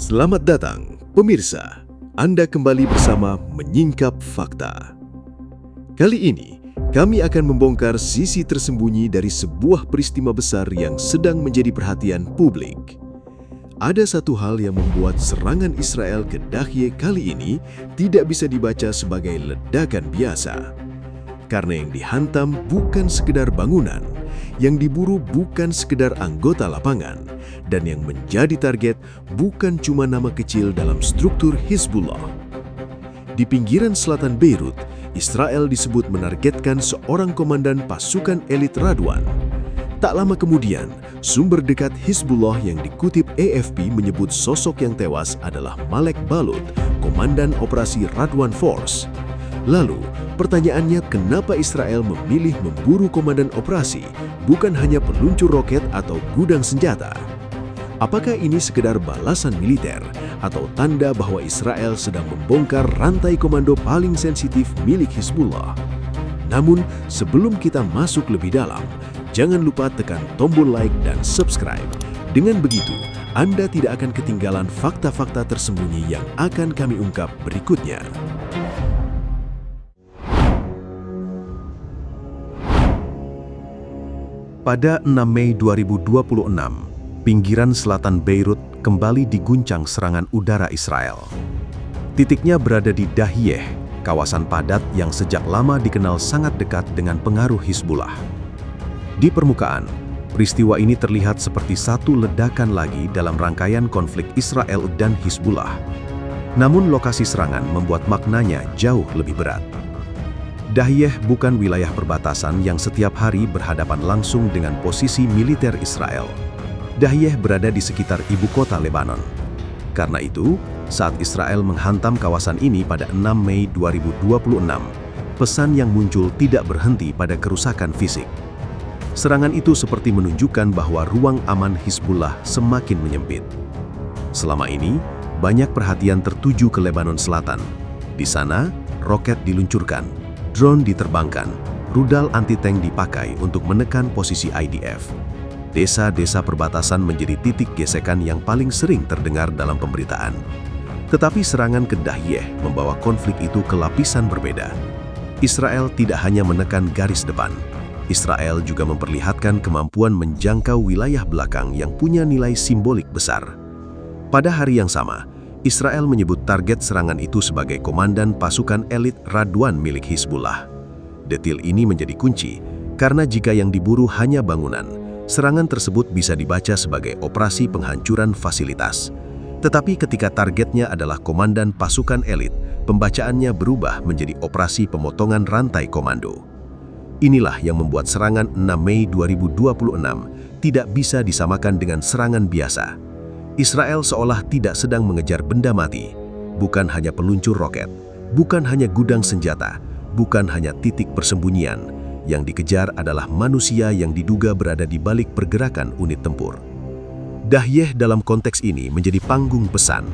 Selamat datang, pemirsa. Anda kembali bersama Menyingkap Fakta. Kali ini, kami akan membongkar sisi tersembunyi dari sebuah peristiwa besar yang sedang menjadi perhatian publik. Ada satu hal yang membuat serangan Israel ke Dahye kali ini tidak bisa dibaca sebagai ledakan biasa. Karena yang dihantam bukan sekedar bangunan, yang diburu bukan sekedar anggota lapangan, dan yang menjadi target bukan cuma nama kecil dalam struktur Hizbullah. Di pinggiran selatan Beirut, Israel disebut menargetkan seorang komandan pasukan elit Radwan. Tak lama kemudian, sumber dekat Hizbullah yang dikutip AFP menyebut sosok yang tewas adalah Malek Balut, komandan operasi Radwan Force. Lalu, pertanyaannya kenapa Israel memilih memburu komandan operasi, bukan hanya peluncur roket atau gudang senjata? Apakah ini sekedar balasan militer atau tanda bahwa Israel sedang membongkar rantai komando paling sensitif milik Hizbullah? Namun, sebelum kita masuk lebih dalam, jangan lupa tekan tombol like dan subscribe. Dengan begitu, Anda tidak akan ketinggalan fakta-fakta tersembunyi yang akan kami ungkap berikutnya. Pada 6 Mei 2026, pinggiran selatan Beirut kembali diguncang serangan udara Israel. Titiknya berada di Dahye, kawasan padat yang sejak lama dikenal sangat dekat dengan pengaruh Hizbullah. Di permukaan, peristiwa ini terlihat seperti satu ledakan lagi dalam rangkaian konflik Israel dan Hizbullah. Namun lokasi serangan membuat maknanya jauh lebih berat. Dahye bukan wilayah perbatasan yang setiap hari berhadapan langsung dengan posisi militer Israel. Dahye berada di sekitar ibu kota Lebanon. Karena itu, saat Israel menghantam kawasan ini pada 6 Mei 2026, pesan yang muncul tidak berhenti pada kerusakan fisik. Serangan itu seperti menunjukkan bahwa ruang aman Hizbullah semakin menyempit. Selama ini, banyak perhatian tertuju ke Lebanon Selatan. Di sana, roket diluncurkan, drone diterbangkan, rudal anti-tank dipakai untuk menekan posisi IDF. Desa-desa perbatasan menjadi titik gesekan yang paling sering terdengar dalam pemberitaan. Tetapi serangan ke Dahye membawa konflik itu ke lapisan berbeda. Israel tidak hanya menekan garis depan. Israel juga memperlihatkan kemampuan menjangkau wilayah belakang yang punya nilai simbolik besar. Pada hari yang sama, Israel menyebut target serangan itu sebagai komandan pasukan elit Radwan milik Hizbullah. Detil ini menjadi kunci, karena jika yang diburu hanya bangunan, serangan tersebut bisa dibaca sebagai operasi penghancuran fasilitas. Tetapi ketika targetnya adalah komandan pasukan elit, pembacaannya berubah menjadi operasi pemotongan rantai komando. Inilah yang membuat serangan 6 Mei 2026 tidak bisa disamakan dengan serangan biasa. Israel seolah tidak sedang mengejar benda mati, bukan hanya peluncur roket, bukan hanya gudang senjata, bukan hanya titik persembunyian. Yang dikejar adalah manusia yang diduga berada di balik pergerakan unit tempur. Dahye dalam konteks ini menjadi panggung pesan.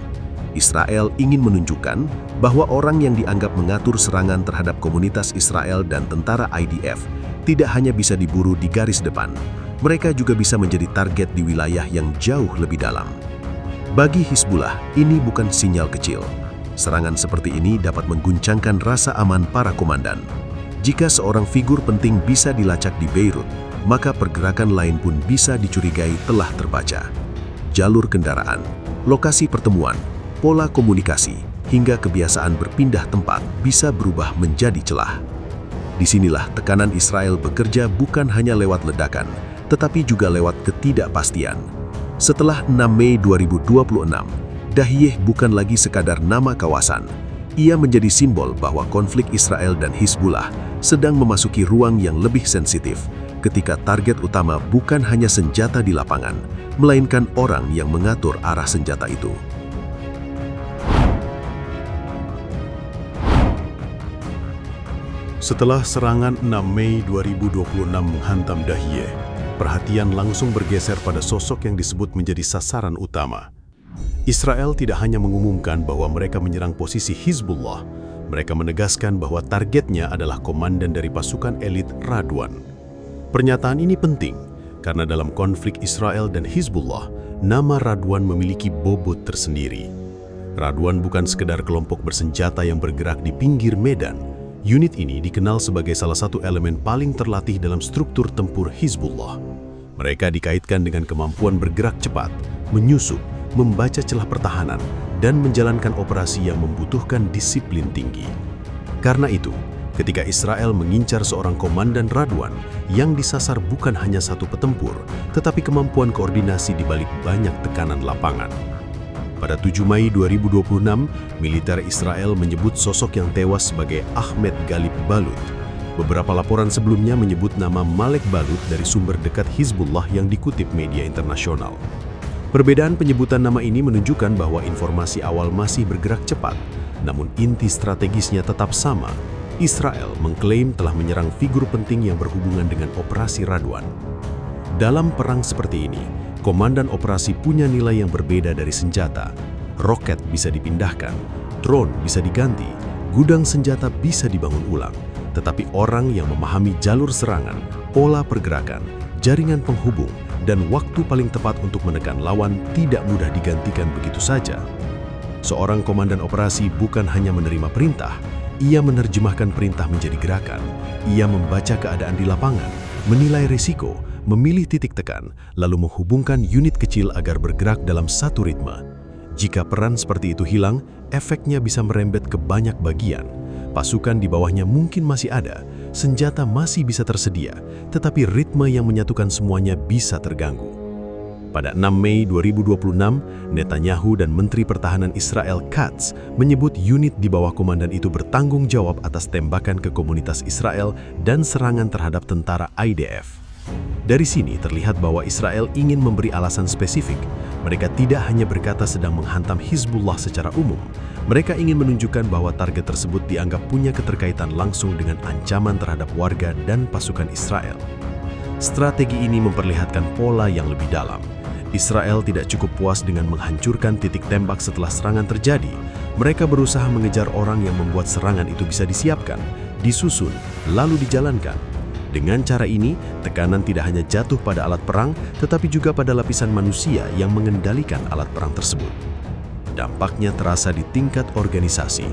Israel ingin menunjukkan bahwa orang yang dianggap mengatur serangan terhadap komunitas Israel dan tentara IDF tidak hanya bisa diburu di garis depan, mereka juga bisa menjadi target di wilayah yang jauh lebih dalam. Bagi Hizbullah, ini bukan sinyal kecil. Serangan seperti ini dapat mengguncangkan rasa aman para komandan. Jika seorang figur penting bisa dilacak di Beirut, maka pergerakan lain pun bisa dicurigai telah terbaca. Jalur kendaraan, lokasi pertemuan, pola komunikasi, hingga kebiasaan berpindah tempat bisa berubah menjadi celah. Disinilah tekanan Israel bekerja bukan hanya lewat ledakan, tetapi juga lewat ketidakpastian. Setelah 6 Mei 2026, Dahye bukan lagi sekadar nama kawasan. Ia menjadi simbol bahwa konflik Israel dan Hizbullah sedang memasuki ruang yang lebih sensitif, ketika target utama bukan hanya senjata di lapangan, melainkan orang yang mengatur arah senjata itu. Setelah serangan 6 Mei 2026 menghantam Dahye, perhatian langsung bergeser pada sosok yang disebut menjadi sasaran utama. Israel tidak hanya mengumumkan bahwa mereka menyerang posisi Hizbullah, mereka menegaskan bahwa targetnya adalah komandan dari pasukan elit Radwan. Pernyataan ini penting karena dalam konflik Israel dan Hizbullah, nama Radwan memiliki bobot tersendiri. Radwan bukan sekedar kelompok bersenjata yang bergerak di pinggir medan. Unit ini dikenal sebagai salah satu elemen paling terlatih dalam struktur tempur Hizbullah. Mereka dikaitkan dengan kemampuan bergerak cepat, menyusup, membaca celah pertahanan, dan menjalankan operasi yang membutuhkan disiplin tinggi. Karena itu, ketika Israel mengincar seorang komandan Radwan, yang disasar bukan hanya satu petempur, tetapi kemampuan koordinasi di balik banyak tekanan lapangan. Pada 7 Mei 2026, militer Israel menyebut sosok yang tewas sebagai Ahmed Galib Balut. Beberapa laporan sebelumnya menyebut nama Malek Balut dari sumber dekat Hizbullah yang dikutip media internasional. Perbedaan penyebutan nama ini menunjukkan bahwa informasi awal masih bergerak cepat, namun inti strategisnya tetap sama. Israel mengklaim telah menyerang figur penting yang berhubungan dengan operasi Radwan. Dalam perang seperti ini, komandan operasi punya nilai yang berbeda dari senjata. Roket bisa dipindahkan, drone bisa diganti, gudang senjata bisa dibangun ulang. Tetapi orang yang memahami jalur serangan, pola pergerakan, jaringan penghubung, dan waktu paling tepat untuk menekan lawan tidak mudah digantikan begitu saja. Seorang komandan operasi bukan hanya menerima perintah, ia menerjemahkan perintah menjadi gerakan. Ia membaca keadaan di lapangan, menilai risiko, memilih titik tekan, lalu menghubungkan unit kecil agar bergerak dalam satu ritme. Jika peran seperti itu hilang, efeknya bisa merembet ke banyak bagian. Pasukan di bawahnya mungkin masih ada, senjata masih bisa tersedia, tetapi ritme yang menyatukan semuanya bisa terganggu. Pada 6 Mei 2026, Netanyahu dan Menteri Pertahanan Israel Katz menyebut unit di bawah komandan itu bertanggung jawab atas tembakan ke komunitas Israel dan serangan terhadap tentara IDF. Dari sini terlihat bahwa Israel ingin memberi alasan spesifik. Mereka tidak hanya berkata sedang menghantam Hizbullah secara umum. Mereka ingin menunjukkan bahwa target tersebut dianggap punya keterkaitan langsung dengan ancaman terhadap warga dan pasukan Israel. Strategi ini memperlihatkan pola yang lebih dalam. Israel tidak cukup puas dengan menghancurkan titik tembak setelah serangan terjadi. Mereka berusaha mengejar orang yang membuat serangan itu bisa disiapkan, disusun, lalu dijalankan. Dengan cara ini, tekanan tidak hanya jatuh pada alat perang, tetapi juga pada lapisan manusia yang mengendalikan alat perang tersebut. Dampaknya terasa di tingkat organisasi.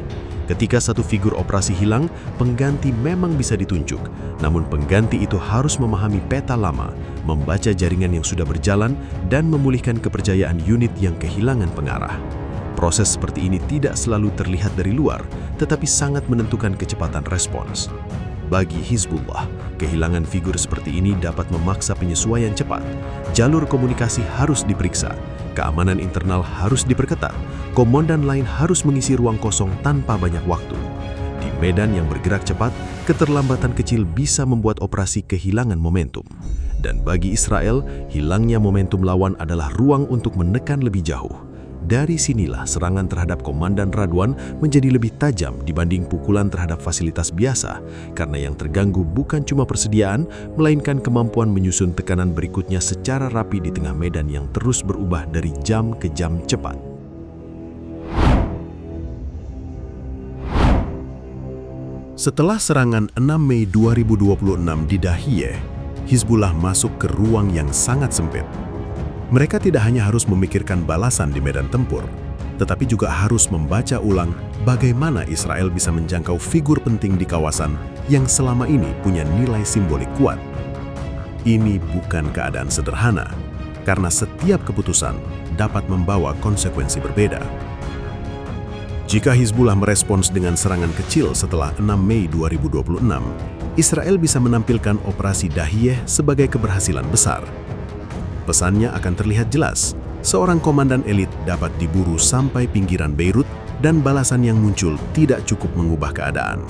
Ketika satu figur operasi hilang, pengganti memang bisa ditunjuk. Namun pengganti itu harus memahami peta lama, membaca jaringan yang sudah berjalan, dan memulihkan kepercayaan unit yang kehilangan pengarah. Proses seperti ini tidak selalu terlihat dari luar, tetapi sangat menentukan kecepatan respons. Bagi Hizbullah, kehilangan figur seperti ini dapat memaksa penyesuaian cepat. Jalur komunikasi harus diperiksa, keamanan internal harus diperketat, komandan lain harus mengisi ruang kosong tanpa banyak waktu. Di medan yang bergerak cepat, keterlambatan kecil bisa membuat operasi kehilangan momentum. Dan bagi Israel, hilangnya momentum lawan adalah ruang untuk menekan lebih jauh. Dari sinilah serangan terhadap komandan Radwan menjadi lebih tajam dibanding pukulan terhadap fasilitas biasa, karena yang terganggu bukan cuma persediaan, melainkan kemampuan menyusun tekanan berikutnya secara rapi di tengah medan yang terus berubah dari jam ke jam cepat. Setelah serangan 6 Mei 2026 di Dahiyeh, Hizbullah masuk ke ruang yang sangat sempit. Mereka tidak hanya harus memikirkan balasan di medan tempur, tetapi juga harus membaca ulang bagaimana Israel bisa menjangkau figur penting di kawasan yang selama ini punya nilai simbolik kuat. Ini bukan keadaan sederhana, karena setiap keputusan dapat membawa konsekuensi berbeda. Jika Hizbullah merespons dengan serangan kecil setelah 6 Mei 2026, Israel bisa menampilkan operasi Dahiyeh sebagai keberhasilan besar. Pesannya akan terlihat jelas, seorang komandan elit dapat diburu sampai pinggiran Beirut dan balasan yang muncul tidak cukup mengubah keadaan.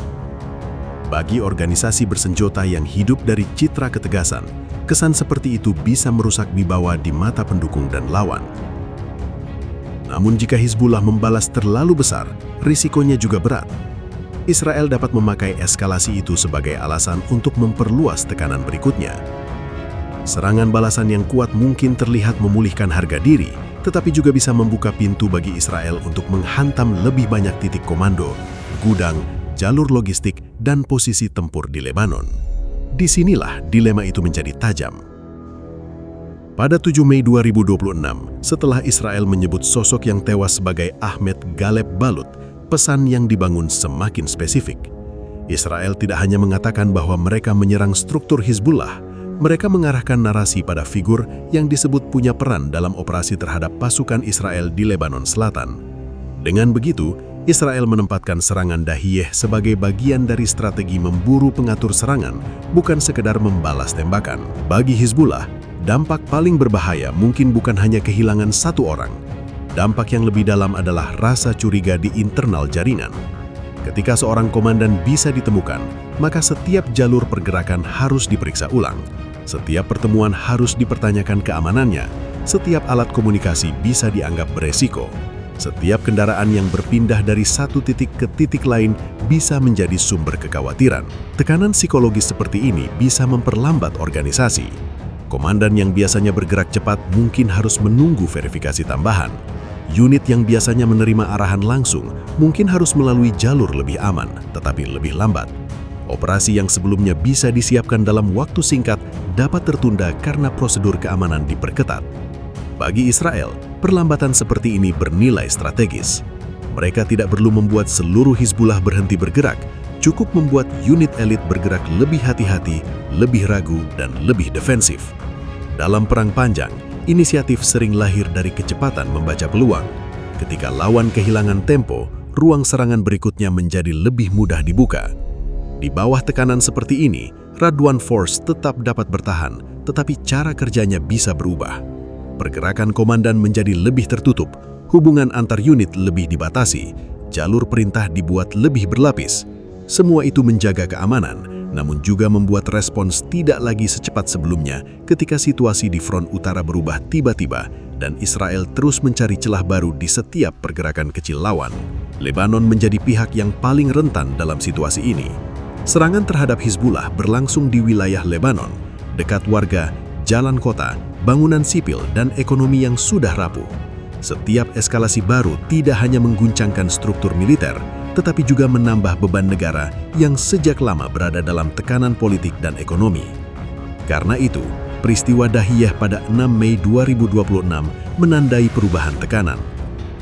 Bagi organisasi bersenjata yang hidup dari citra ketegasan, kesan seperti itu bisa merusak wibawa di mata pendukung dan lawan. Namun jika Hizbullah membalas terlalu besar, risikonya juga berat. Israel dapat memakai eskalasi itu sebagai alasan untuk memperluas tekanan berikutnya. Serangan balasan yang kuat mungkin terlihat memulihkan harga diri, tetapi juga bisa membuka pintu bagi Israel untuk menghantam lebih banyak titik komando, gudang, jalur logistik, dan posisi tempur di Lebanon. Disinilah dilema itu menjadi tajam. Pada 7 Mei 2026, setelah Israel menyebut sosok yang tewas sebagai Ahmed Galeb Balut, pesan yang dibangun semakin spesifik. Israel tidak hanya mengatakan bahwa mereka menyerang struktur Hizbullah, mereka mengarahkan narasi pada figur yang disebut punya peran dalam operasi terhadap pasukan Israel di Lebanon Selatan. Dengan begitu, Israel menempatkan serangan Dahiyeh sebagai bagian dari strategi memburu pengatur serangan, bukan sekedar membalas tembakan. Bagi Hizbullah, dampak paling berbahaya mungkin bukan hanya kehilangan satu orang. Dampak yang lebih dalam adalah rasa curiga di internal jaringan. Ketika seorang komandan bisa ditemukan, maka setiap jalur pergerakan harus diperiksa ulang. Setiap pertemuan harus dipertanyakan keamanannya. Setiap alat komunikasi bisa dianggap beresiko. Setiap kendaraan yang berpindah dari satu titik ke titik lain bisa menjadi sumber kekhawatiran. Tekanan psikologis seperti ini bisa memperlambat organisasi. Komandan yang biasanya bergerak cepat mungkin harus menunggu verifikasi tambahan. Unit yang biasanya menerima arahan langsung mungkin harus melalui jalur lebih aman, tetapi lebih lambat. Operasi yang sebelumnya bisa disiapkan dalam waktu singkat dapat tertunda karena prosedur keamanan diperketat. Bagi Israel, perlambatan seperti ini bernilai strategis. Mereka tidak perlu membuat seluruh Hizbullah berhenti bergerak, cukup membuat unit elit bergerak lebih hati-hati, lebih ragu, dan lebih defensif. Dalam perang panjang, inisiatif sering lahir dari kecepatan membaca peluang. Ketika lawan kehilangan tempo, ruang serangan berikutnya menjadi lebih mudah dibuka. Di bawah tekanan seperti ini, Radwan Force tetap dapat bertahan, tetapi cara kerjanya bisa berubah. Pergerakan komandan menjadi lebih tertutup, hubungan antar unit lebih dibatasi, jalur perintah dibuat lebih berlapis. Semua itu menjaga keamanan, namun juga membuat respons tidak lagi secepat sebelumnya ketika situasi di front utara berubah tiba-tiba dan Israel terus mencari celah baru di setiap pergerakan kecil lawan. Lebanon menjadi pihak yang paling rentan dalam situasi ini. Serangan terhadap Hizbullah berlangsung di wilayah Lebanon, dekat warga, jalan kota, bangunan sipil, dan ekonomi yang sudah rapuh. Setiap eskalasi baru tidak hanya mengguncangkan struktur militer, tetapi juga menambah beban negara yang sejak lama berada dalam tekanan politik dan ekonomi. Karena itu, peristiwa Dahiyeh pada 6 Mei 2026 menandai perubahan tekanan.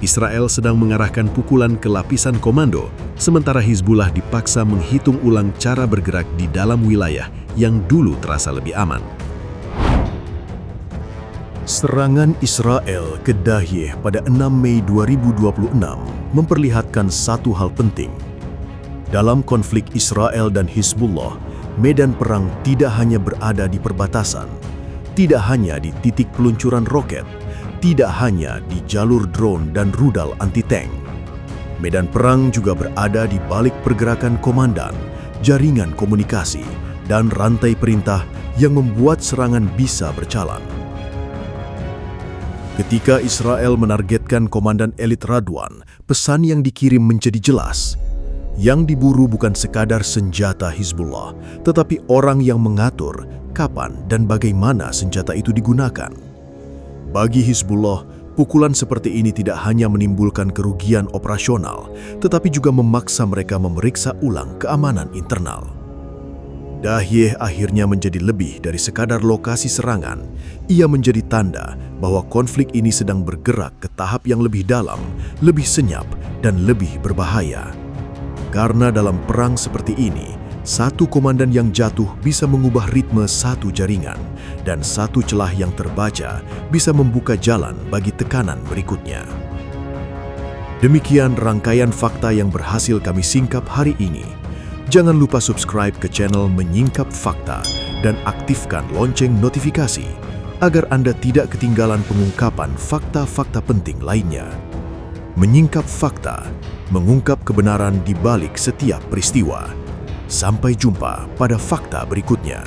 Israel sedang mengarahkan pukulan ke lapisan komando, sementara Hizbullah dipaksa menghitung ulang cara bergerak di dalam wilayah yang dulu terasa lebih aman. Serangan Israel ke Dahiyeh pada 6 Mei 2026 memperlihatkan satu hal penting. Dalam konflik Israel dan Hizbullah, medan perang tidak hanya berada di perbatasan, tidak hanya di titik peluncuran roket, tidak hanya di jalur drone dan rudal anti-tank. Medan perang juga berada di balik pergerakan komandan, jaringan komunikasi, dan rantai perintah yang membuat serangan bisa berjalan. Ketika Israel menargetkan komandan elit Radwan, pesan yang dikirim menjadi jelas. Yang diburu bukan sekadar senjata Hizbullah, tetapi orang yang mengatur kapan dan bagaimana senjata itu digunakan. Bagi Hizbullah, pukulan seperti ini tidak hanya menimbulkan kerugian operasional, tetapi juga memaksa mereka memeriksa ulang keamanan internal. Dahiyeh akhirnya menjadi lebih dari sekadar lokasi serangan. Ia menjadi tanda bahwa konflik ini sedang bergerak ke tahap yang lebih dalam, lebih senyap, dan lebih berbahaya. Karena dalam perang seperti ini, satu komandan yang jatuh bisa mengubah ritme satu jaringan, dan satu celah yang terbaca bisa membuka jalan bagi tekanan berikutnya. Demikian rangkaian fakta yang berhasil kami singkap hari ini. Jangan lupa subscribe ke channel Menyingkap Fakta dan aktifkan lonceng notifikasi agar Anda tidak ketinggalan pengungkapan fakta-fakta penting lainnya. Menyingkap Fakta, mengungkap kebenaran di balik setiap peristiwa. Sampai jumpa pada fakta berikutnya.